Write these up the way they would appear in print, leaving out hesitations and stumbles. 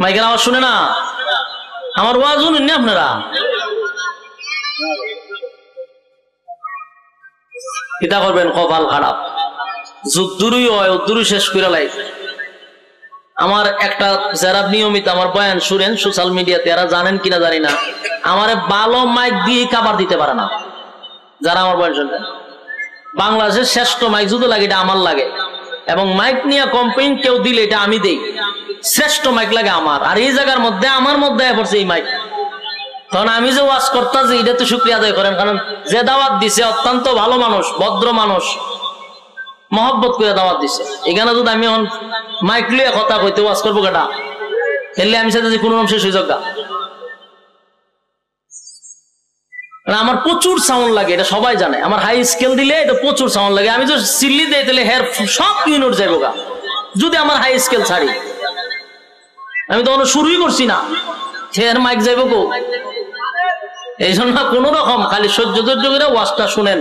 মাইকের আওয়াজ শুনে না? আমার ওয়াজ শুনেন না আপনারা? কিতা করবেন, কপাল খারাপ। যুদ্ধরই হয় উদ্দুরই শেষ করে লাই। আমার একটা যারা নিয়মিত আমার বয়ান শুনেন সোশ্যাল মিডিয়াতে, এরা জানেন কিনা জানি না, আমার ভালো মাইক দিয়ে কাবার দিতে পারে না। যারা আমার বয়ান শুনবেন, বাংলাদেশের শ্রেষ্ঠ মাইক যদি লাগে এটা আমার লাগে, এবং মাইক নিয়ে কমপ্লেইন কেউ দিলে এটা আমি দেই। শ্রেষ্ঠ মাইক লাগে আমার, আর এই জায়গার মধ্যে আমার মধ্যে পড়ছে এই মাইক। তখন আমি যে ওয়াজ করতাম যে এটা তো শুকরিয়া আদায় করেন, কারণ যে দাওয়াত দিছে অত্যন্ত ভালো মানুষ, ভদ্র মানুষ, মহব্বত করে দাওয়াত দিছে। এখানে যদি আমি এখন মাইক লিয়ে কথা কইতে ওয়াজ করবো কেটা, এলে আমি সাথে কোনো শেষ হয়ে যাক। আমার প্রচুর সাউন্ড লাগে, এটা সবাই জানে। আমার হাই স্কেল দিলে এটা প্রচুর সাউন্ড লাগে। আমি যদি সিল্লি দিই তাহলে হেয়ার সব ইউনিট যাইব গা, যদি আমার হাই স্কেল ছাড়ি। আমি তো শুরুই করছি না, হেয়ার মাইক যাইব গো। এই জন্য কোন রকম খালি সহ্য ধৈর্য করে ওয়াজটা শুনেন।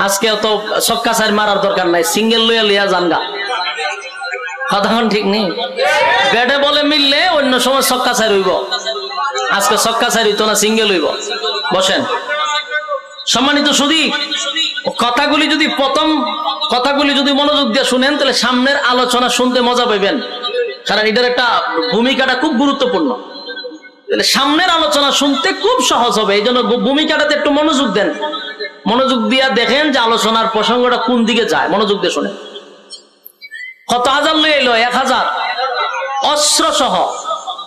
আজকে তো ছক্কা চার মারার দরকার নাই, সিঙ্গেল লইয়া লইয়া জানগা। কথা ঠিক নেই, ব্যাটে বলে মিললে অন্য সময় ছক্কা চার হইব, আজকে ছক্কা চার হইতো না, সিঙ্গেল হইব। বসেন। সম্মানিত সুধী, কথাগুলি যদি প্রথম কথাগুলি যদি মনোযোগ দিয়ে শুনেন তাহলে সামনের আলোচনা শুনতে মজা পাইবেন, কারণ এটার একটা ভূমিকাটা খুব গুরুত্বপূর্ণ। সামনের আলোচনা শুনতে খুব সহজ হবে, এই জন্য ভূমিকাটাতে একটু মনোযোগ দেন। মনোযোগ দিয়া দেখেন যে আলোচনার প্রসঙ্গটা কোন দিকে যায়, মনোযোগ দিয়ে শোনেন। কত হাজার লই এলো? 1000 অস্ত্র সহ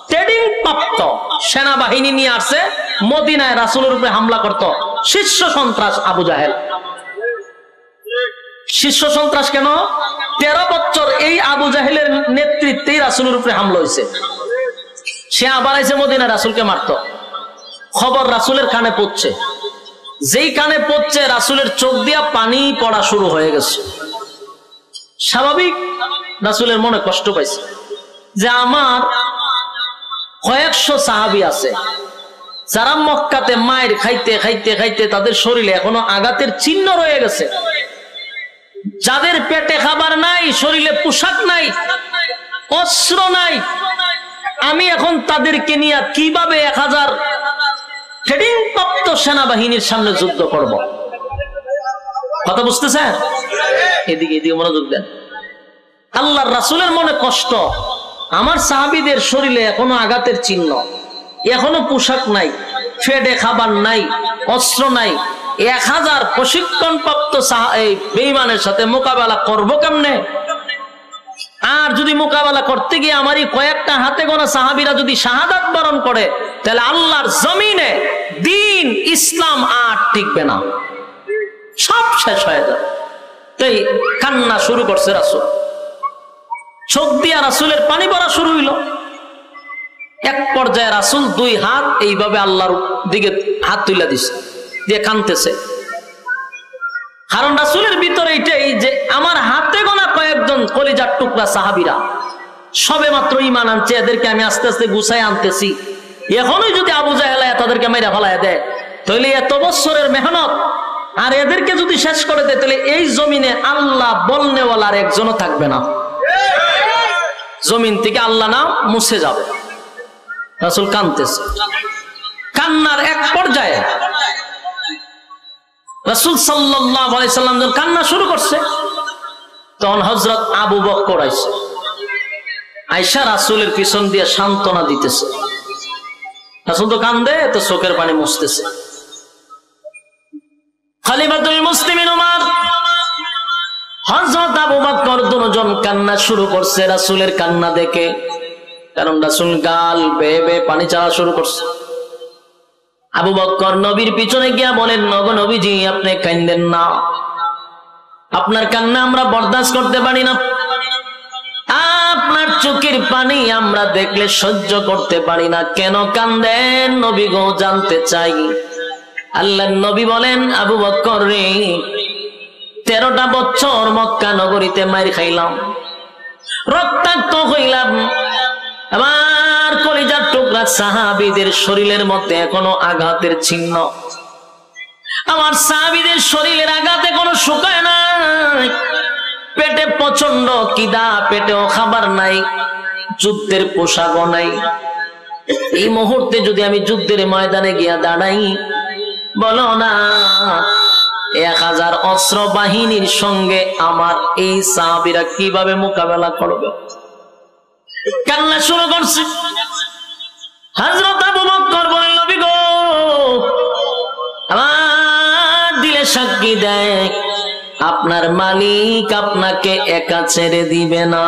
ট্রেডিং প্রাপ্ত সেনাবাহিনী নিয়ে আসছে মদিনায় রাসূলের উপরে হামলা করত শীর্ষ সন্ত্রাস আবু জাহেল। শীর্ষ সন্ত্রাস কেন? 13 বছর এই আবু জাহেলের নেতৃত্বেই রাসূলের উপরে হামলা হয়েছে। সে আবার এসে মদিনায় রাসূলকে মারত। খবর রাসূলের কানে পড়ছে, যেই কানে পড়ছে রাসূলের চোখ দিয়া পানি পড়া শুরু হয়ে গেছে। স্বাভাবিক রাসূলের মনে কষ্ট পাইছে যে আমার কয়েকশো সাহাবী আছে যারা মক্কাতে মায়ের খাইতে খাইতে খাইতে তাদের শরীরে এখনো আঘাতের চিহ্ন রয়ে গেছে, যাদের পেটে খাবার নাই, শরীরে পোশাক নাই, অস্ত্র নাই। আমি এখন তাদেরকে নিয়ে কিভাবে 1000 ট্রেনিং প্রাপ্ত সেনাবাহিনীর সামনে যুদ্ধ করব? কথা বুঝতেছেন? এদিকে এদিকে মনোযোগ দেন। আল্লাহর রাসূলের মনে কষ্ট, আমার সাহাবীদের শরীরে এখনো আঘাতের চিহ্ন, এখনো পোশাক নাই, পেটে খাবার নাই, অস্ত্র নাই। 1000 প্রশিক্ষণ প্রাপ্ত বেঈমানের সাথে মোকাবেলা করব কেমনে? আর যদি মোকাবেলা করতে গিয়ে আমারই কয়েকটা হাতে গোনা সাহাবীরা যদি শাহাদাত বরণ করে, তাহলে আল্লাহর জমিনে দ্বীন ইসলাম আর টিকবে না, সব শেষ হয়ে যাবে। তাই কান্না শুরু করছে রাসূল, চোখ দিয়া রাসূলের পানি পড়া শুরু হইল। এক পর্যায়ে রাসূল 2 হাত এইভাবে আল্লাহর দিকে হাত তুলে দিছে, দিয়ে কাঁদতেছে। কারণ রাসূলের ভিতরে এটাই যে আমার হাতে গোনা কয়েকজন কলিজার টুকরা সাহাবীরা সবে মাত্র ঈমান আনছে, এদেরকে আমি আস্তে আস্তে গুছায় আনতেছি। এখনই যদি আবু জাহেল তাদেরকে মেরে ফেলায় দেয়, তাহলে এত বছরের মেহনত আর এদেরকে যদি শেষ করে দেয়, তাহলে এই জমিনে আল্লাহ বলনেওয়ালার একজনও থাকবে না, জমিন থেকে আল্লাহ নাম মুছে যাবে। রাসূল কাঁদতেছে। কান্নার এক পর্যায়ে রাসূল সাল্লাল্লাহু আলাইহি সাল্লাম যখন কান্না শুরু করছে, তখন হযরত আবু বকর আয়েশা রাসূলের পিছন দিয়ে সান্ত্বনা দিতেছে। রাসূল তো কান্দে, তো চোখের পানি মুছতেছে। খলিফাতুল মুসলিমিন ওমর, হযরত আবু বকর দুজন কান্না শুরু করছে রাসূলের কান্না দেখে, কারণ রাসূল গাল বেয়ে বেয়ে পানি চালা শুরু করছে। আবু বকর নবীর পিছনে গিয়া বলেন, নবীজি আপনি কাঁদেন না, আপনার কান্না আমরা বরদাস্ত করতে পারি না, আপনার চোখের পানি আমরা দেখলে সহ্য করতে পারি না, কেন কাঁদেন নবী গো, জানতে চাই। আল্লাহর নবী বলেন, আবু বকর রে, 13টা বছর মক্কা নগরীতে মাইর খাইলাম, রক্তাক্ত হইলাম, আমার কলিজার টুকরা সাহাবীদের শরীরের মধ্যে এখনো আঘাতের চিহ্ন, আমার সাহাবীদের শরীরের আঘাতে কোনো শুকায় নাই, পেটে প্রচন্ড কিদা, পেটেও খাবার নাই, যুদ্ধের পোশাকও নাই। এই মুহূর্তে যদি আমি যুদ্ধের ময়দানে গিয়া দাঁড়াই, বলো না 1000 অস্ত্র বাহিনীর সঙ্গে আমার এই সাহাবীরা কিভাবে মোকাবেলা করবে? কান্না শুরু করছে। হযরত আবু বকর বলেন, নবী গো, আমার দিলে সাক্ষী দেয় আপনার মালিক আপনাকে একা ছেড়ে দিবে না।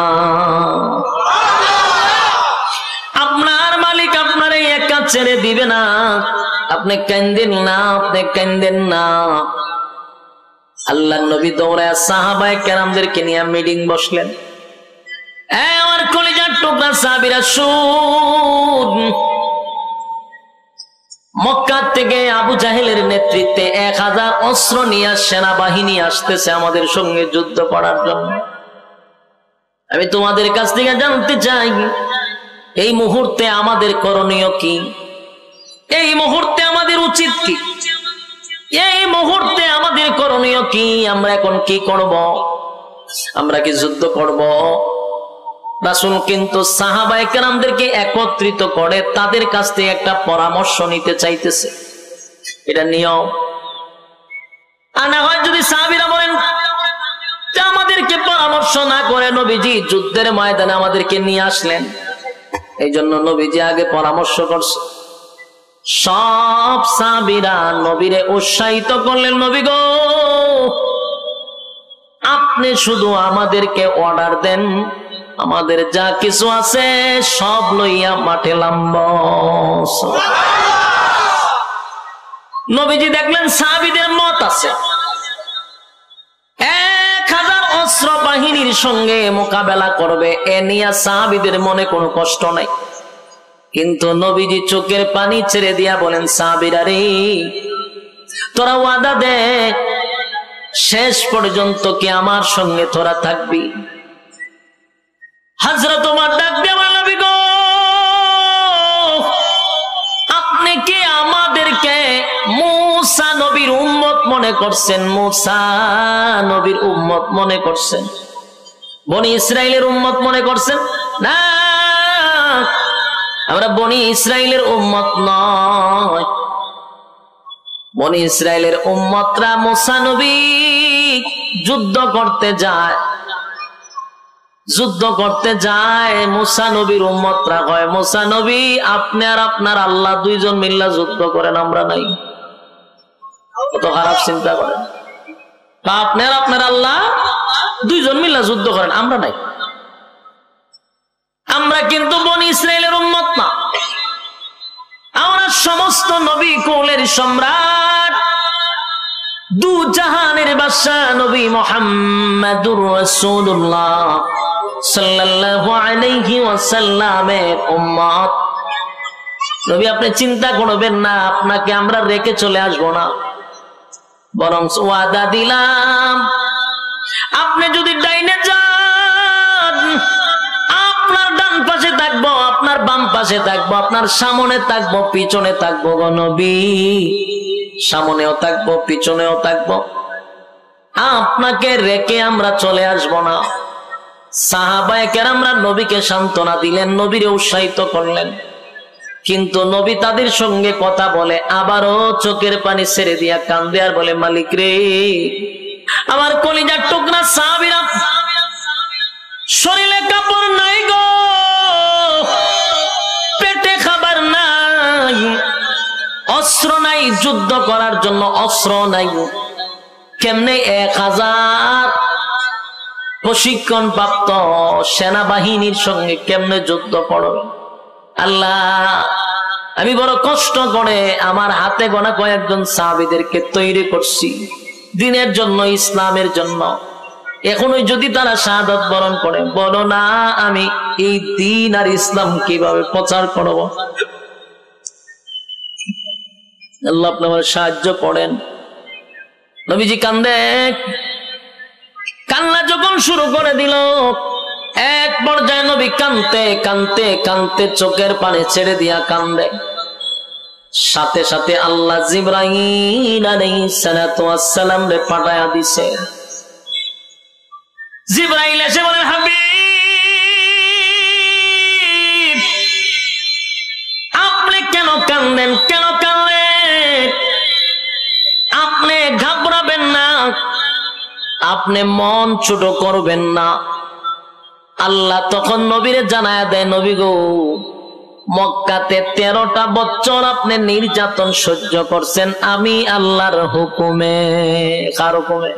আপনার মালিক আপনারে একা ছেড়ে দিবে না। আপনি কান্দেন না, আপনি কান্দেন না। আল্লাহর নবী দৌড়ায় সাহাবায়ে কেরামদেরকে নিয়ে মিটিং বসলেন। আমার কলিজার টুকরা সাহাবীরা শুন, মক্কা থেকে আবু জাহেলের নেতৃত্বে 1000 অস্ত্র নিয়ে সেনাবাহিনী আসতেছে আমাদের সঙ্গে যুদ্ধ করার জন্য। আমি তোমাদের কাছ থেকে জানতে চাই, এই মুহূর্তে আমাদের করণীয় কি? এই মুহূর্তে আমাদের উচিত কি? এই মুহূর্তে আমাদের করণীয় কি? আমরা এখন কি করব? আমরা কি যুদ্ধ করব? রাসূল কিন্তু সাহাবায়ে কেরামদেরকে একত্রিত করে তাদের কাছ থেকে একটা পরামর্শ নিতে চাইতেছে। এটা নিয়ম। আর না হয় যদি সাহাবীরা বলেন আমাদেরকে পরামর্শ না করে নবীজি যুদ্ধের ময়দানে আমাদেরকে নিয়ে আসলেন, এই জন্য নবীজি আগে পরামর্শ করছে। সব সাহাবীরা নবীরে উৎসাহিত করলেন, নবী গো, আপনি শুধু আমাদেরকে অর্ডার দেন, আমাদের যা কিছু আছে সব লইয়া মাঠে নামব। নবীজি দেখলেন সাহাবীদের মত আছে, 1000 অস্ত্র বাহিনীর সঙ্গে মোকাবেলা করবে, এ নিয়ে সাহাবীদের মনে কোনো কষ্ট নাই। কিন্তু নবীজি চোখের পানি ছেড়ে দিয়া বলেন, সাহাবীরা রে, তোরা ওয়াদা দে শেষ পর্যন্ত কি আমার সঙ্গে তোরা থাকবি? হযরত ওমর ডাক দিয়ে বলেন, নবী গো, আপনি কি আমাদেরকে মুসা নবীর উম্মত মনে করছেন? মুসা নবীর উম্মত মনে করছেন? বনি ইসরাইলের উম্মত মনে করছেন? না, আমরা বনি ইসরাইলের উম্মত নয়। বনি ইসরাইলের উম্মতরা মুসা নবী যুদ্ধ করতে যায়, যুদ্ধ করতে যায়, মুসা নবীর উম্মতরা হয়, মুসা নবী আপনি আর আপনার আল্লাহ দুইজন মিল্লা যুদ্ধ করেন, আমরা নাই। কত খারাপ চিন্তা করেন। আপনি আর আপনার আল্লাহ দুইজন মিল্লা যুদ্ধ করেন, আমরা নাই। আমরা কিন্তু বনি ইসরাইলের উম্মত না, আমরা সমস্ত নবী কুলের সম্রাট, দু জাহানের বাদশা নবী মুহাম্মদুর রাসূলুল্লাহ সাল্লাল্লাহু আলাইহি ওয়াসাল্লামের উম্মত। নবী আপনি চিন্তা করবেন না, আপনাকে আমরা রেখে চলে আসবো না, বরং ওয়াদা দিলাম আপনি যদি ডাইনে যান আপনার ডান পাশে থাকবো, আপনার বাম পাশে থাকবো, আপনার সামনে থাকবো, পিছনে থাকবো। গো নবী, সামনেও থাকবো, পিছনেও থাকবো, আপনাকে রেখে আমরা চলে আসবো না। সাহাবায়ে কেরামরা নবীকে সান্ত্বনা দিলেন, নবীরে উৎসাহিত করলেন। কিন্তু নবী তাদের সঙ্গে কথা বলে আবারও চোখের পানি ছেড়ে দিয়া কান্দে আর বলে, মালিক রে, আমার কলিজার টুকরা সাহাবীরা, শরীরে কাপড় নাই গো, পেটে খাবার নাই, অস্ত্র নাই, যুদ্ধ করার জন্য অস্ত্র নাই, কেমনে 1000 প্রশিক্ষণ প্রাপ্ত সেনাবাহিনীর সঙ্গে কেমনে যুদ্ধ করবে? আল্লাহ, আমি বড় কষ্ট করে আমার হাতে গোনা কয়েকজন সাহাবীদেরকে তৈরি করছি দিনের জন্য, ইসলামের জন্য। এখনই যদি তারা শাহাদাত বরণ করে, বলো না আমি এই দ্বীন আর ইসলাম কিভাবে প্রচার করব? আল্লাহ আপনি আমার সাহায্য করেন। নবীজি কান্দে, কান্না যখন শুরু করে দিল, এক পর্যায়ে নবী কানতে কানতে কানতে চোখের পানি ছেড়ে দিয়া কান্দে। সাথে সাথে আল্লাহ জিবরাইল আলাইহিস সালাতু ওয়াস সালাম রে পাঠায়া দিছে। জিবরাইল এসে বলেন, হাবিব আপনি মন ছোট করবেন না। আল্লাহ তখন নবীরে জানায়া দেয়, নবী গো, মক্কাতে 13টা বছর আপনি নির্যাতন সহ্য করছেন আমি আল্লাহর হুকুমে। কার হুকুমে?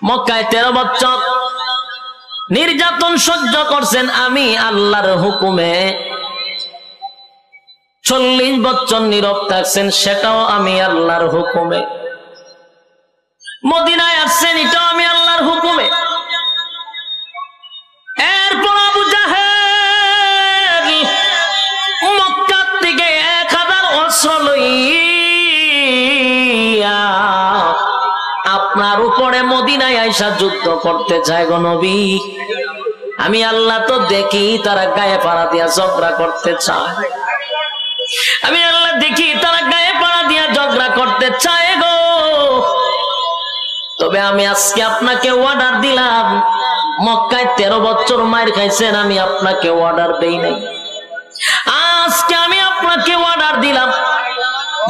মক্কায় 13 বছর নির্যাতন সহ্য করছেন আমি আল্লাহর হুকুমে। 40 বছর নীরব থাকছেন, সেটাও আমি আল্লাহর হুকুমে। মদিনায় আসছেন, এটাও আমি আল্লাহর হুকুমে। এরপর আবু জাহেল মক্কা থেকে 1000 অস্ত্র লইয়া আপনার উপরে মদিনায় আইসা যুদ্ধ করতে চায় গো নবী। আমি আল্লাহ তো দেখি তারা গায়ে পাড়া দিয়া ঝগড়া করতে চায়, আমি আল্লাহ দেখি তারা গায়ে পাড়া দিয়া ঝগড়া করতে চায় গো। তবে আমি আজকে আপনাকে অর্ডার দিলাম, মক্কায় 13 বছর মায়ের খাইছেন, আমি আপনাকে অর্ডার দেই নাই। আজকে আমি আপনাকে অর্ডার দিলাম,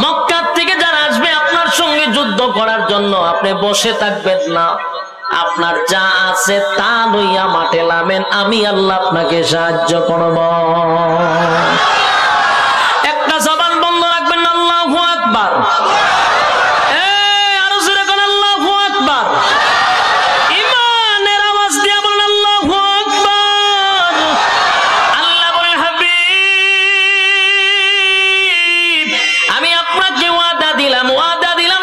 মক্কা থেকে যারা আসবে আপনার সঙ্গে যুদ্ধ করার জন্য, আপনি বসে থাকবেন না, আপনার যা আছে তা লইয়া মাঠে নামেন, আমি আল্লাহ আপনাকে সাহায্য করব। একটা জবান বন্ধ রাখবেন, আল্লাহু আকবার। আরো জোরে বলেন আল্লাহু আকবার। ঈমানের আওয়াজ দিয়ে বলেন আল্লাহু আকবার। আল্লাহ বলেন, হাবিব আমি আপনাকে ওয়াদা দিলাম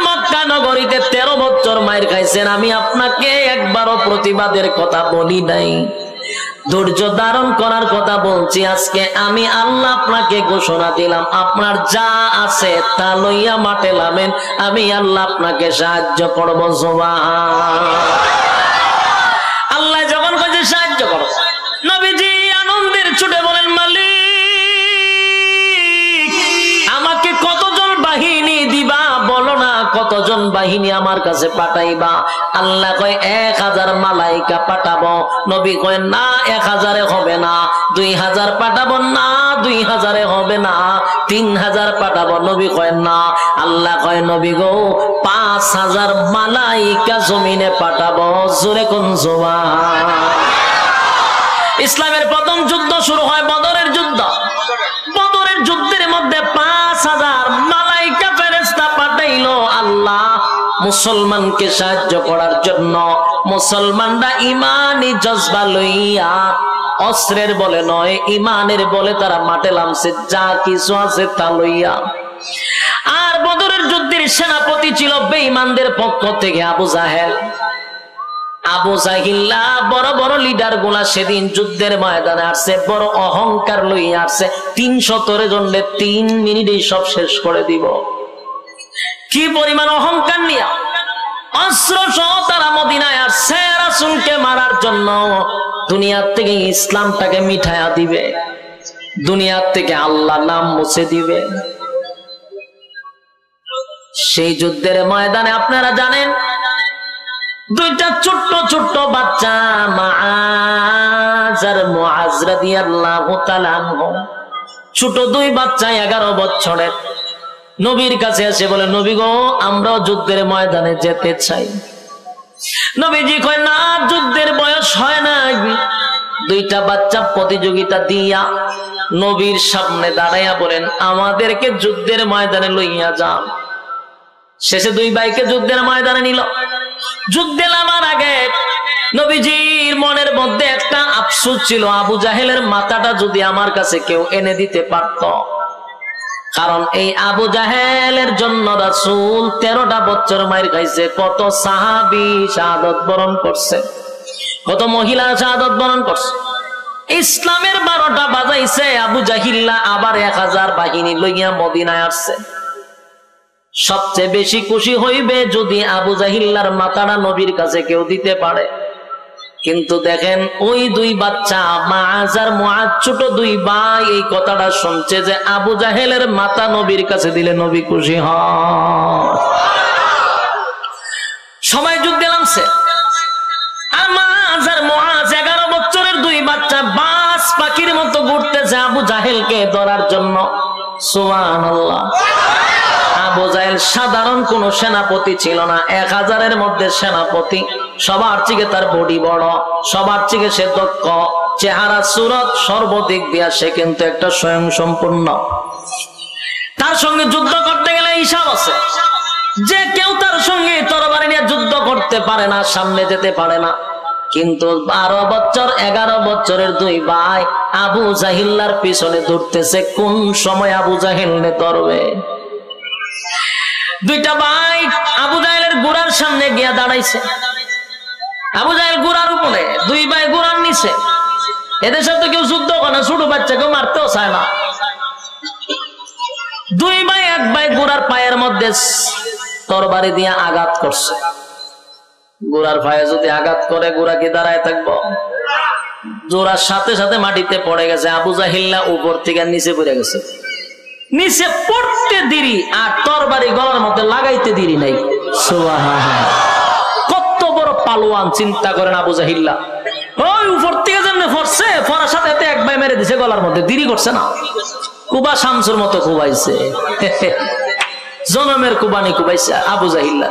মক্কা নগরীতে 13 বছর মায়ের খাইছেন, আমি আপনাকে একবারও প্রতিবাদের কথা বলি নাই, ধৈর্য ধারণ করার কথা বলছি। আজকে আমি আল্লাহ আপনাকে ঘোষণা দিলাম, আপনার যা আছে তা লইয়া মাঠে নামেন, আমি আল্লাহ আপনাকে সাহায্য করবো। আল্লাহ যখন কইছে সাহায্য করো, নবীজি আনন্দের ছুটে বলেন, মালিক আমাকে কতজন বাহিনী দিবা বলো না, কতজন বাহিনী আমার কাছে পাঠাইবা? আল্লাহ কয় 1000 মালাইকা পাঠাবো। নবী কয় না, 1000 হবে না। 2000 পাঠাবো না, 2000 হবে না। 3000 পাঠাবো। নবী কয় না। আল্লাহ কয়, নবী গো 5000 মালাইকা জমিনে পাঠাবো। জোরে কোন সুবহান। ইসলামের প্রথম যুদ্ধ শুরু হয় বদরের যুদ্ধ। বদরের যুদ্ধের মধ্যে 5000 মালাইকা ফেরেশতা পাঠাইলো আল্লাহ মুসলমানকে সাহায্য করার জন্য। মুসলমানরা ইমানি জজবা লইয়া, অস্ত্রের বলে নয়, ইমানের বলে তারা মাঠে নামছে, যা কিছু আছে তা লইয়া। আর বদরের যুদ্ধের সেনাপতি ছিল বেঈমানদের পক্ষ থেকে আবু জাহেল। আবু জাহিল্লা বড় বড় লিডার গুলা সেদিন যুদ্ধের ময়দানে আসছে, বড় অহংকার লইয়া আসছে। 317 জনের 3 মিনিটেই সব শেষ করে দিব। কি পরিমাণ অহংকার নিয়ে অস্ত্র সহ তারা মদিনায় আসছে রাসূলকে মারার জন্য। দুনিয়ার থেকে ইসলামটাকে মিঠাইয়া দিবে, দুনিয়ার থেকে আল্লাহ নাম মুছে দিবে। সেই যুদ্ধের ময়দানে আপনারা জানেন, 2টা ছোট্ট ছোট্ট বাচ্চা, মুআজ আর মুআজ রাদিয়াল্লাহু তাআলা আনহু, ছোট 2 বাচ্চা 11 বছরের, নবীর কাছে এসে বলে, নবী গো আমরাও যুদ্ধের ময়দানে যেতে চাই। নবীজি কয় না, যুদ্ধের বয়স হয় না। 2টা বাচ্চা প্রতিযোগিতা দিয়া নবীর সামনে দাঁড়াইয়া বলেন, আমাদেরকে যুদ্ধের ময়দানে লইয়া যান। শেষে 2 ভাইকে যুদ্ধের ময়দানে নিল। যুদ্ধে নামার আগে নবীজির মনের মধ্যে একটা আফসোস ছিল, আবু জাহেলের মাথাটা যদি আমার কাছে কেউ এনে দিতে পারত। কারণ এই আবু জাহেলের জন্য রাসূল 13টা বছর মাইর খাইছে, কত সাহাবী শাহাদাত বরণ করছে, কত মহিলা শাহাদাত বরণ করছে। ইসলামের 12টা বাজাইছে, আবু জাহিল্লা আবার 1000 বাহিনী লইয়া মদিনায় আসছে। সবচেয়ে বেশি খুশি হইবে যদি আবু জাহিল্লার মাথাটা নবীর কাছে কেউ দিতে পারে। কিন্তু দেখেন ওই 2 বাচ্চা মুআজ আর মুআজ, ছোট 2 ভাই, এই কথাটা শুনছে যে আবু জাহেলের মাথা নবীর কাছে দিলে নবী খুশি হন। সবাই যুদ্ধে নামছে। আর মুআজ আর মুআজ 11 বছরের 2 বাচ্চা বাস পাখির মতো ঘুরতেছে আবু জাহেলকে ধরার জন্য। সুবহানাল্লাহ। আবু জাহেল সাধারণ কোন সেনাপতি ছিল না, 1000-এর মধ্যে সেনাপতি। সবার থেকে তার বডি বড়, সবার থেকে সে দক্ষ, চেহারা সুরত সর্বদিক দিয়া সে কিন্তু একটা স্বয়ং সম্পূর্ণ। তার সঙ্গে যুদ্ধ করতে গেলে হিসাব আছে, যে কেউ তার সঙ্গে তরবারি নিয়ে যুদ্ধ করতে পারে না, সামনে যেতে পারে না। কিন্তু 12 বছর 11 বছরের দুই ভাই আবু জাহিল্লার পিছনে দৌড়তেছে, কোন সময় আবু জাহিল নে ধরবে। দুইটা ভাই আবু জাহেলের গোড়ার সামনে গিয়া দাঁড়াইছে। আবু জাহেল গোড়ার উপরে, দুই ভাই গোড়ার নিচে। এদের সাথে কেউ যুদ্ধ করে না, ছোট বাচ্চাকেও মারতেও চায় না। দুই ভাই এক ভাই গোড়ার পায়ের মধ্যে তরবারি দিয়ে আঘাত করছে। গোড়ার পায়ে যদি আঘাত করে গোড়া কি দাঁড়ায় থাকবো? জোড়ার সাথে সাথে মাটিতে পড়ে গেছে। আবু জাহিল্লা উপর থেকে নিচে পড়ে গেছে। নিচে পড়তে দেরি আর তরবারি গলার মধ্যে লাগাইতে দেরি নাই। সুবহানাল্লাহ, কত বড় পালোয়ান চিন্তা করেন আবু জাহিল্লা। ওই উপর থেকে যেমন পড়ছে, পড়ার সাথে সাথে এক ভাই মেরে দিছে গলার মধ্যে, দেরি করছে না। কুবা শামসুর মতো কুবাইছে, জনমের কুবানি কুবাইছে আবু জাহিল্লা।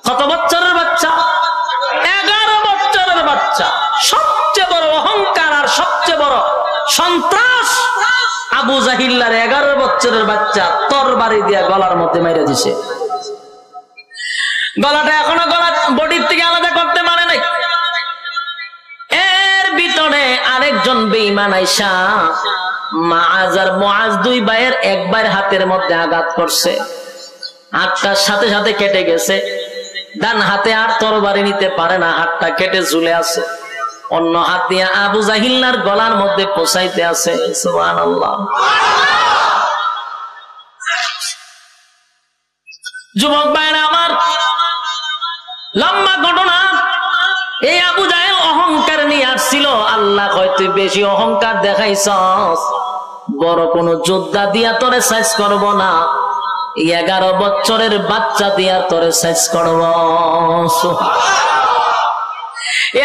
কত বছরের বাচ্চা? 11 বছরের বাচ্চা। সবচেয়ে বড় অহংকার আর সবচেয়ে বড় সন্ত্রাস আবু জাহিল্লার 11 বছরের বাচ্চা তরবারি দিয়া গলার মধ্যে মেরে দিছে। গলাটা এখনো গলা বডির থেকে আলাদা করতে পারে নাই। এর ভিতরে আরেকজন বেঈমান আইসা মাআজ আর মুআজ দুই ভাইয়ের একবার হাতের মধ্যে আঘাত করছে। হাতটার সাথে সাথে কেটে গেছে। ডান হাতে আর তরবারি নিতে পারে না, হাতটা কেটে ঝুলে আছে। অন্য হাত দিয়ে আবু জাহিল্লার গলার মধ্যে পৌঁছাইতে আছে। সুবহানাল্লাহ। যুবক ভাইরা আমার, লম্বা ঘটনা। এই আবু জাহেল অহংকার নিয়ে আসছিল। আল্লাহ কয়, তুই বেশি অহংকার দেখাইছস, বড় কোন যোদ্ধা দিয়া তোরে সাইজ করব না, 11 বছরের বাচ্চা দিয়া তোরে সাইজ করব।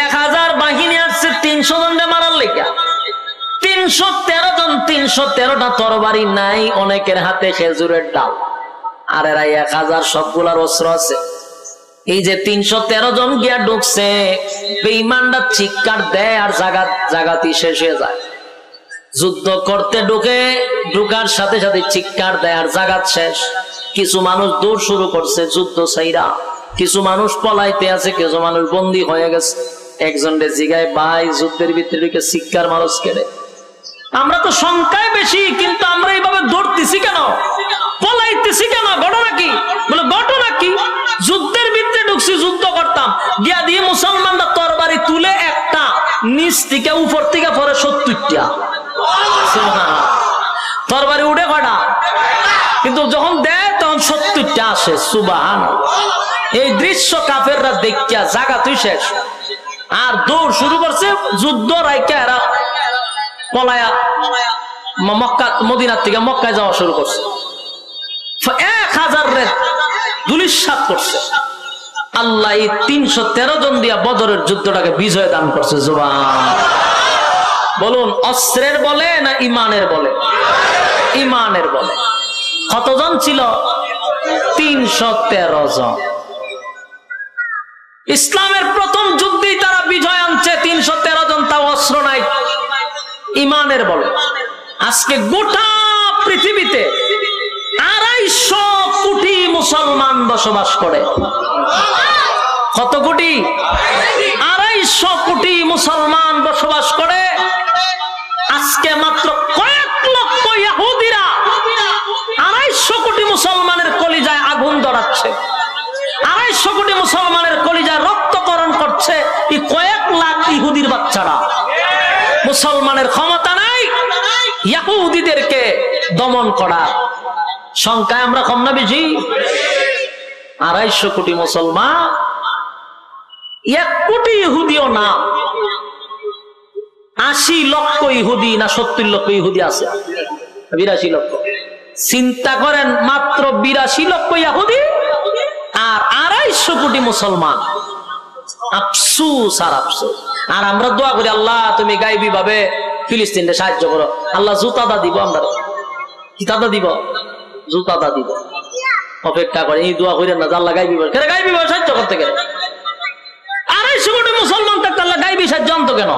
1000 বাহিনী আসছে 300 জনকে মারার লেগা। 313 জন, 313টা তরবারি নাই, অনেকের হাতে খেজুরের ডাল। আর এরা 1000 সবগুলার অস্ত্র আছে। এই যে 313 জন গিয়া ঢুকছে, বেঈমানরা চিৎকার দেয় আর জাগাতি শেষ হয়ে যায়। যুদ্ধ করতে ঢুকার সাথে সাথে চিৎকার দেয় আর জাগাত শেষ। কিছু মানুষ দৌড় শুরু করছে যুদ্ধ ছাইরা, কিছু মানুষ পলাইতে আছে, কিছু মানুষ বন্দী হয়ে গেছে। একজন রে জিগায়, ভাই যুদ্ধের ভিতরে চিৎকার মানুষ কেড়ে, আমরা তো সংখ্যায় বেশি, কিন্তু আমরা এইভাবে দৌড়তেছি কেন, পলাইতেছি কেন, ঘটনা কি? বলে ঘটনা কি, যুদ্ধের ভিতরে ঢুকছি, যুদ্ধ করতাম, গিয়া দিয়ে মুসলমানরা তরবারি তুলে একটা নিচ থেকে উপর থেকে পরে 70টা তরবারি উঠে কটা, কিন্তু যখন দেয় তখন 70টা আসে। সুবহানাল্লাহ। এই দৃশ্য কাফেররা দেখিয়া জাগা তুই শেষ, আর দৌড় শুরু করছে। যুদ্ধ রাইকা এরা পলায়া মক্কা, মদিনার থেকে মক্কায় যাওয়া শুরু করছে। 1000 রে ধুলিস্যাৎ করছে। আল্লাহ এই 313 জন দিয়া বদরের যুদ্ধটাকে বিজয় দান করছে। সুবহানাল্লাহ। বলুন, অস্ত্রের বলে না ইমানের বলে? ইমানের বলে। কতজন ছিল? 313 জন। ইসলামের প্রথম যুদ্ধেই তারা বিজয় আনছে। 313 জন, তাও অস্ত্র নাই, ইমানের বলে। আজকে গোটা পৃথিবীতে 250 কোটি মুসলমান বসবাস করে। কত কোটি? 250 কোটি মুসলমান বসবাস করে। আজকে মাত্র কয়েক লক্ষ ইহুদিরা 250 কোটি মুসলমানের কলিজায় আগুন ধরাচ্ছে। 250 কোটি মুসলমানের কলিজায় রক্তকরণ করছে এই কয়েক লাখ ইহুদির বাচ্চারা। মুসলমানের ক্ষমতা নাই ইহুদিদেরকে দমন করা। সংখ্যায় আমরা কম না বেশি? 250 কোটি মুসলমান, 1 কোটি ইহুদিও না। 80 লক্ষ ইহুদি না 70 লক্ষ ইহুদি আছে? 82 লক্ষ। চিন্তা করেন, মাত্র 82 লক্ষ ইহুদি আর 250 কোটি মুসলমান। আফসোস আর আফসোস। আর আমরা দোয়া করি, আল্লাহ তুমি গাইবি ভাবে ফিলিস্তিনকে সাহায্য করো। আল্লাহ জুতাদা দিব, আমরা কি দাদা দিব? জুতাদা দিব। অপেক্ষা করে, এই দোয়া করেন না আল্লাহ গাইবি কেন, গাইবি সাহায্য করতে গেলে 250 কোটি মুসলমান থাকতে আল্লাহ গাইবি সাহায্য আনতো কেন?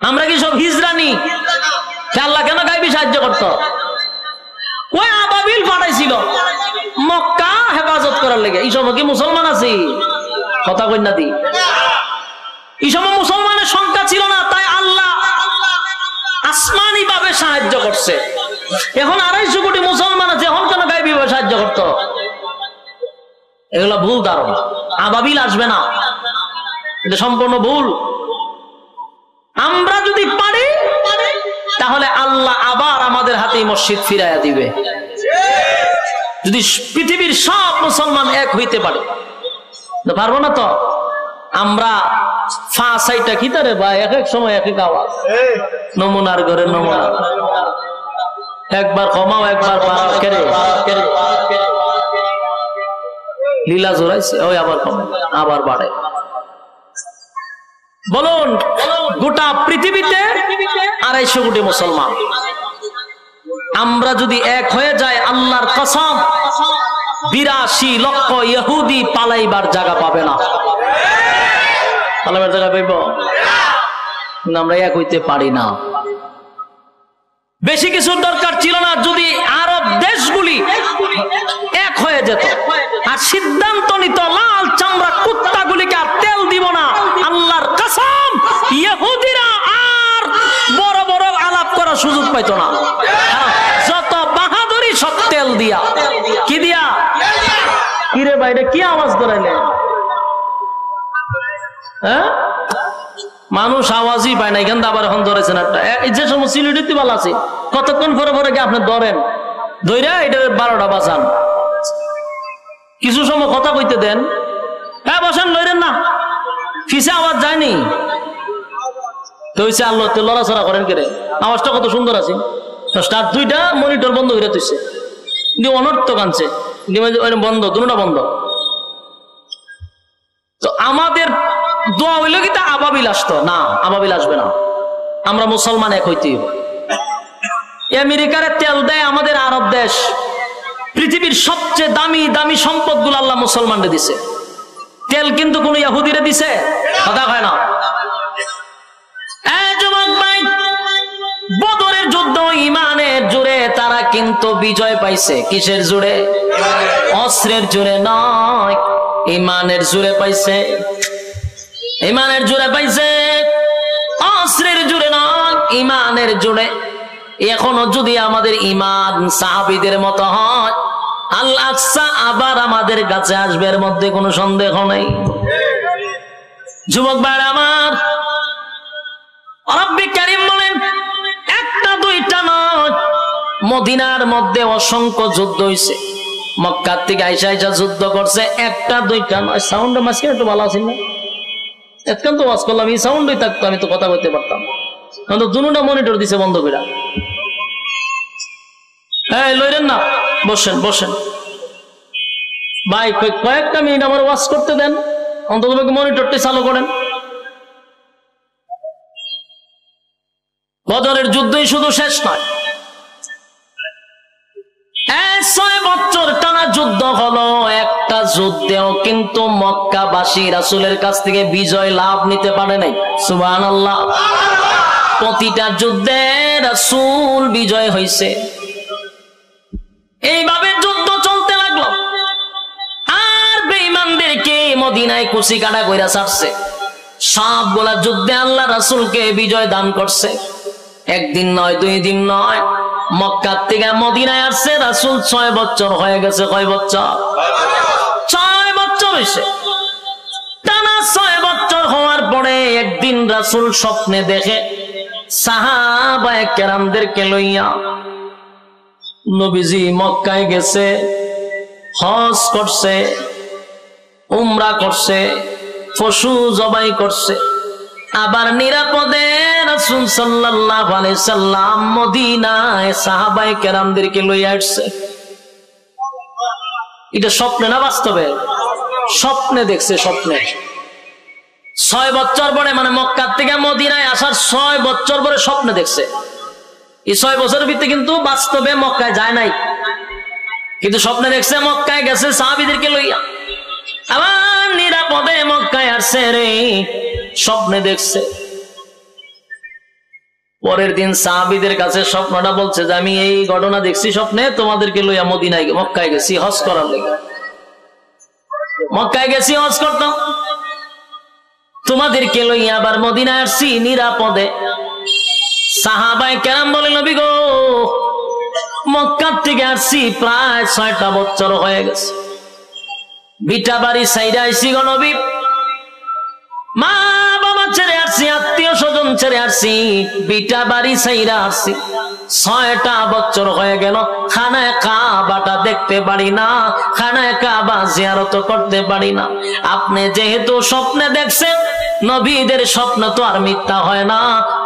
আমরা কি সব হিজরানি? আল্লাহ কেন গাইবি সাহায্য করতো? ওই আবাবিল পাঠাইছিল মক্কা হেফাজত করার লেগে। এই সময় কি মুসলমান আছি? কথা কই না দি, এই সময় মুসলমানের সংখ্যা ছিল না, তাই আল্লাহ আসমানি ভাবে সাহায্য করছে। এখন 250 কোটি মুসলমান আছে, এখন কেন গাইবি ভাবে সাহায্য করতো? এগুলো ভুল ধারণা। আবাবিল আসবে না, এটা সম্পূর্ণ ভুল। আমরা যদি পারি তাহলে আল্লাহ আবার আমাদের হাতে মসজিদ ফিরাইয়া দিবে। যদি পৃথিবীর সব মুসলমান এক হইতে পারে, পারবো না তো? আমরা ফাঁসাইটা কি তারে ভাই, এক এক সময় এক এক আওয়াজ, নমুনার ঘরে নমুনা, একবার কমাও একবার বাড়াও, লীলা জোড়াইছে, ওই আবার কমে আবার বাড়ে। বলুন, গোটা পৃথিবীতে 250 কোটি মুসলমান, আমরা যদি এক হয়ে যাই, আল্লাহর কসম 82 লক্ষ ইহুদি পালাইবার জায়গা পাবে না। পালাইবার জায়গা পাইব? আমরা এক হইতে পারি না। বেশি কিছুর দরকার ছিল না, যদি আরব দেশগুলি এক হয়ে যেত আর সিদ্ধান্ত নিত লাল চামড়া কুত্তাগুলিকে আর তেল দিব না, আল্লাহর কসম ইহুদিরা আর বড় বড় আলাপ করার সুযোগ পাইতো না। যত বাহাদুরি সব তেল দিয়া। কি দিয়া? কিরে বাইরে কি আওয়াজ করাইলে? হ্যাঁ, মানুষ আওয়াজই পায় না। এখান আবার এখন ধরেছেন একটা, যে সময় সিলিটি ভালো আছে, কতক্ষণ পরে পরে কি আপনি ধরেন, ধৈরা এটা 12টা বাজান, কিছু সময় কথা কইতে দেন। হ্যাঁ বসেন, লইরেন না, ফিসে আওয়াজ যায়নি তো হইছে। আল্লাহ তো লড়াচড়া করেন কেড়ে, আওয়াজটা কত সুন্দর আছে। স্টার 2টা মনিটর বন্ধ হয়ে তুইছে, অনর্থক আনছে বন্ধ, দুটা বন্ধ। তো আমাদের দোয়া হইল কি তা আবাবিল আসতো না, আবাবিল আসবে না। আমরা মুসলমান এক হইতে। আমেরিকার তেল দেয় আমাদের আরব দেশ, পৃথিবীর সবচেয়ে দামি দামি সম্পদ গুলো আল্লাহ মুসলমানদের দিছে। তেল কিন্তু কোন ইহুদিরে দিছে? কথা হয় না। যুবক ভাই, বদরের যুদ্ধ ইমানের জোরে তারা কিন্তু বিজয় পাইছে। কিসের জোরে? অস্ত্রের জোরে নয়, ইমানের জোরে পাইছে। ইমানের জোরে পাইছে, অস্ত্রের জোরে নয়, ইমানের জোরে। এখনো যদি আমাদের ইমান সাহাবীদের মতো হয়, আল আকসা আবার আমাদের কাছে আসবে, এর মধ্যে কোনো সন্দেহ নেই। যুবক ভাই আমার, রব্বি কারীম বলেন, একটা দুইটা নয়, মদিনার মধ্যে অসংখ্য যুদ্ধ হইছে। মক্কার থেকে আইসা আইসা যুদ্ধ করছে, একটা দুইটা নয়। সাউন্ড মাসকে একটু ভালো আছেন না? এতক্ষণ তো ওয়াজ করলাম, এই সাউন্ডই থাকতো, আমি তো কথা বলতে পারতাম। কিন্তু দুটা মনিটর দিছে বন্ধ করে। এই লইরেন না, বসেন বসেন ভাই, কয়েকটা মিনিট আমার ওয়াজ করতে দেন, অন্তত মনিটরটি চালু করেন। বদরের যুদ্ধই শুধু শেষ নয়, 6 বছর টানা যুদ্ধ হলো। একটা যুদ্ধেও কিন্তু মক্কাবাসী রাসূলের কাছ থেকে বিজয় লাভ নিতে পারে নাই। সুবহানাল্লাহ। প্রতিটা যুদ্ধে রাসূল বিজয় হয়েছে। এইভাবে যুদ্ধ চলতে লাগলো, আর বেঈমানদেরকে মদিনায় কুচি কাটা কইরা ছাড়ছে। সবগুলা যুদ্ধে আল্লাহ রাসূলকে বিজয় দান করছে। একদিন নয়, 2 দিন নয়, মক্কা থেকে মদিনায় আসছে রাসূল 6 বছর হয়ে গেছে। কয় বছর? 6 বছর হয়েছে। টানা 6 বছর হওয়ার পরে একদিন রাসূল স্বপ্নে দেখে সাহাবায়ে কেরামদেরকে লইয়া নবীজি মক্কায় গেছে, হজ করছে, উমরা করছে, পশু জবাই করছে, আবার নিরাপদে রাসূল সাল্লাল্লাহু আলাইহি সাল্লাম মদিনায় সাহাবায়ে কেরামদেরকে লইয়া আসছে। এটা স্বপ্নে না বাস্তবে? স্বপ্নে দেখছে, স্বপ্নে। 6 বছর পরে, মানে মক্কা থেকে মদিনায় আসার 6 বছর পরে স্বপ্নে দেখছে। এই 6 বছরের ভিতরে কিন্তু বাস্তবে মক্কায় যায় নাই। কিন্তু স্বপ্নে দেখছে মক্কায় গেছে সাহাবীদেরকে লইয়া, আবার নিরাপদে মক্কায় আসছে রে, স্বপ্নে দেখছে। পরের দিন সাহাবীদের কাছে স্বপ্নটা বলছে যে আমি এই ঘটনা দেখছি স্বপ্নে, তোমাদেরকে লইয়া মদিনায় মক্কায় গেছি হজ করার লেগে, মক্কায় গেছি হজ করতাম, তোমাদেরকে লইয়া আবার মদিনায় আসছি নিরাপদে। সাহাবায়ে কেরাম বলে নবী গো, মক্কা থেকে আসছি প্রায় 6টা বছর হয়ে গেছে, বিটা বাড়ি সাইডা আইছি গো নবী, মা বাবা ছেড়ে আসছি, আত্মীয় স্বজন ছেড়ে আসছি, বিটা বাড়ি সাইডা আসছি, 6টা বছর হয়ে গেল, খানায় কাবাটা দেখতে পারি না, খানায় কাবা জিয়ারত করতে পারি না। আপনি যেহেতু স্বপ্নে দেখছেন, নবীদের স্বপ্ন তো আর মিথ্যা হয় না,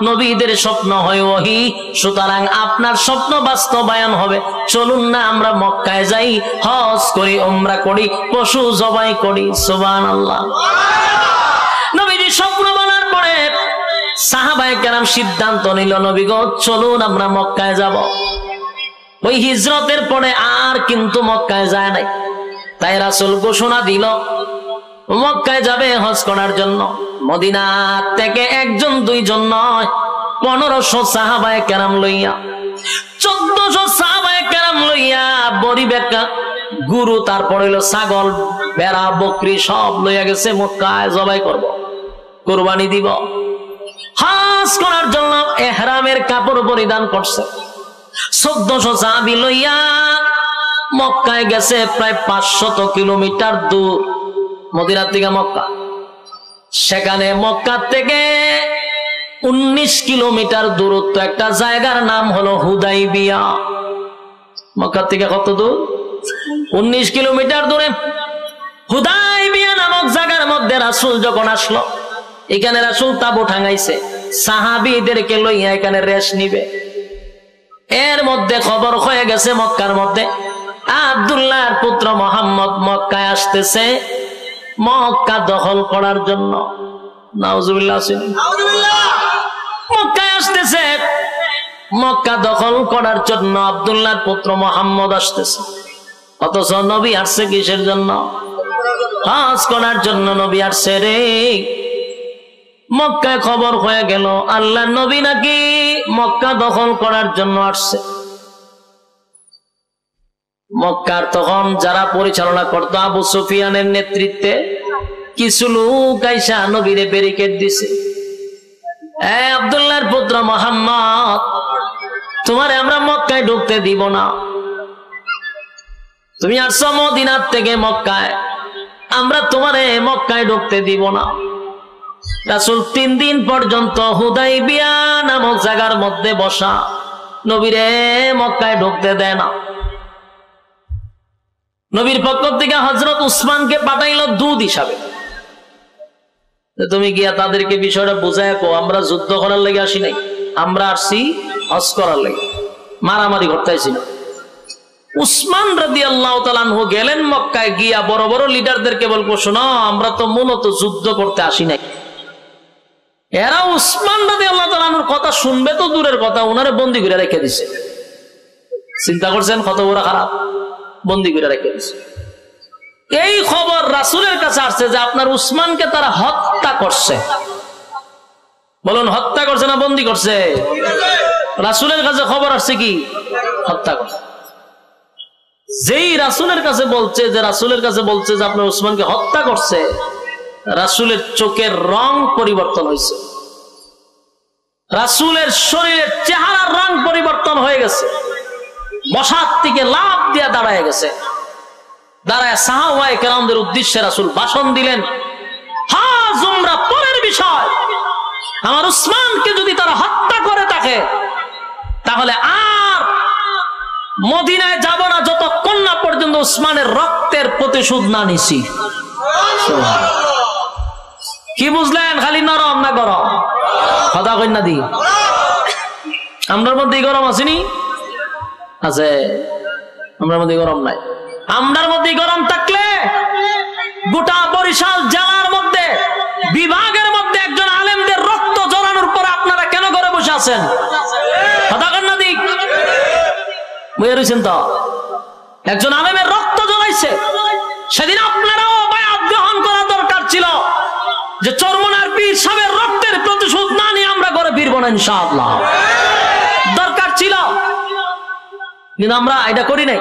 নবীদের স্বপ্ন হয় ওহী, সুতরাং আপনার স্বপ্ন বাস্তবায়ন হবে। চলুন না আমরা মক্কায় যাই, হজ করি, উমরা করি, পশু জবাই করি। সুবহানাল্লাহ। নবীজি স্বপ্ন বলার পরে সাহাবায়ে কেরাম সিদ্ধান্ত নিল, নবী গো চলুন আমরা মক্কায় যাব। ওই হিজরতের পরে আর কিন্তু মক্কায় যায় নাই, তাই রাসূল ঘোষণা দিল মক্কায় যাবে হজ করার জন্য। মদিনা থেকে 1 2 জন নয়, 1500 সাহাবায়ে কেরাম লইয়া, 1400 সাহাবায়ে কেরাম লইয়া, বড়ি বেকা গুরু, তারপর হইলো ছাগল, ভেড়া, বকরি সব লইয়া গেছে মক্কায় জবাই করব, কুরবানি দিব। হজ করার জন্য ইহরামের কাপড় পরিধান করছে। 1400 সাহাবী লইয়া মক্কায় গেছে, প্রায় 500 কিলোমিটার দূর মদিনা থেকে মক্কা। সেখানে মক্কা থেকে 19 কিলোমিটার দূরত্ব একটা জায়গার নাম হলো হুদাইবিয়া। মক্কা থেকে কত দূর? 19 কিলোমিটার দূরে হুদাইবিয়া নামক জায়গার মধ্যে রাসূল যখন আসলো, এখানে রাসূল তাবু টাঙাইছে, সাহাবীদেরকে লইয়া এখানে রেশ নিবে। এর মধ্যে খবর হয়ে গেছে মক্কার মধ্যে আব্দুল্লাহর পুত্র মুহাম্মদ মক্কায় আসতেছে মক্কা দখল করার জন্য। নাউজুবিল্লাহ। মক্কায় আসতেছে মক্কা দখল করার জন্য, আব্দুল্লাহর পুত্র মুহাম্মদ আসতেছে। অথচ নবী আসছে কিসের জন্য? হজ করার জন্য নবী আসছে রে। মক্কায় খবর হয়ে গেল আল্লাহর নবী নাকি মক্কা দখল করার জন্য আসছে। মক্কার তখন যারা পরিচালনা করতো আবু সুফিয়ানের নেতৃত্বে কিছু লোক আইসা নবীরে ব্যারিকেড দিছে, আব্দুল্লাহর পুত্র মুহাম্মদ, তোমারে আমরা মক্কায় ঢুকতে দিব না, তুমি আসছো মদিনার থেকে মক্কায়, আমরা তোমারে মক্কায় ঢুকতে দিব না। রাসূল 3 দিন পর্যন্ত হুদাইবিয়া নামক জায়গার মধ্যে বসা, নবীরে মক্কায় ঢুকতে দেয় না। নবীর পক্ষ থেকে হযরত উসমানকে পাঠাইলো দূত হিসাবে, তুমি গিয়া তাদেরকে বিষয়টা বুঝায় কো, আমরা যুদ্ধ করার লাগি আসি নাই, আমরা আসছি হজ করার লাগি, মারামারি করতে আসি না। উসমান রাদিয়াল্লাহু তাআলা আনহু গেলেন মক্কায়, গিয়া বড় বড় লিডারদেরকে বলবো, শোনো আমরা তো মূলত যুদ্ধ করতে আসি নাই। এরা উসমান রাদিয়াল্লাহু তাআলা আনহুর কথা শুনবে তো দূরের কথা, ওনারে বন্দী করে রেখে দিছে। চিন্তা করছেন কত বড় খারাপ, বন্দী করে রেখে দিছে। এই খবর রাসূলের কাছে আসছে যে আপনার উসমানকে তারা হত্যা করছে। বলুন হত্যা করছে না বন্দী করছে? রাসূলের কাছে খবর আসছে কি হত্যা করছে। যেই রাসূলের কাছে বলছে যে আপনার উসমানকে হত্যা করছে, রাসূলের চোখের রং পরিবর্তন হয়েছে, রাসূলের শরীরের চেহারার রং পরিবর্তন হয়ে গেছে, বসার থেকে লাফ দিয়ে দাঁড়ায় গেছে। দাঁড়ায় সাহাবায়ে কেরামদের উদ্দেশ্যে রাসূল ভাষণ দিলেন, হজ উমরা পরের বিষয়, আমার উসমানকে যদি তারা হত্যা করে থাকে তাহলে আর মদিনায় যাব না যতক্ষণ না পর্যন্ত উসমানের রক্তের প্রতিশোধ না নিছি। কি বুঝলেন? খালি নরম না গরম? কথা কই না দি, আমরার মধ্যে গরম আসেনি? আছে, আমরার মধ্যে গরম নাই। আমরার মধ্যে গরম থাকলে গোটা বরিশাল জেলার মধ্যে বিভাগের মধ্যে একজন আলেমদের রক্ত ঝরানোর পর আপনারা কেন ঘরে বসে আছেন? কথা কই না দি, বুঝে রয়েছেন তো? একজন আলেমের রক্ত জ্বলাইছে, সেদিন আপনারাও বায়াত গ্রহণ করা দরকার ছিল যে চরমনার পীর সাহেবের রক্তের প্রতিশোধ না নিয়ে আমরা ঘরে ফিরবো না ইনশাআল্লাহ। দরকার ছিল, কিন্তু আমরা এটা করি নাই।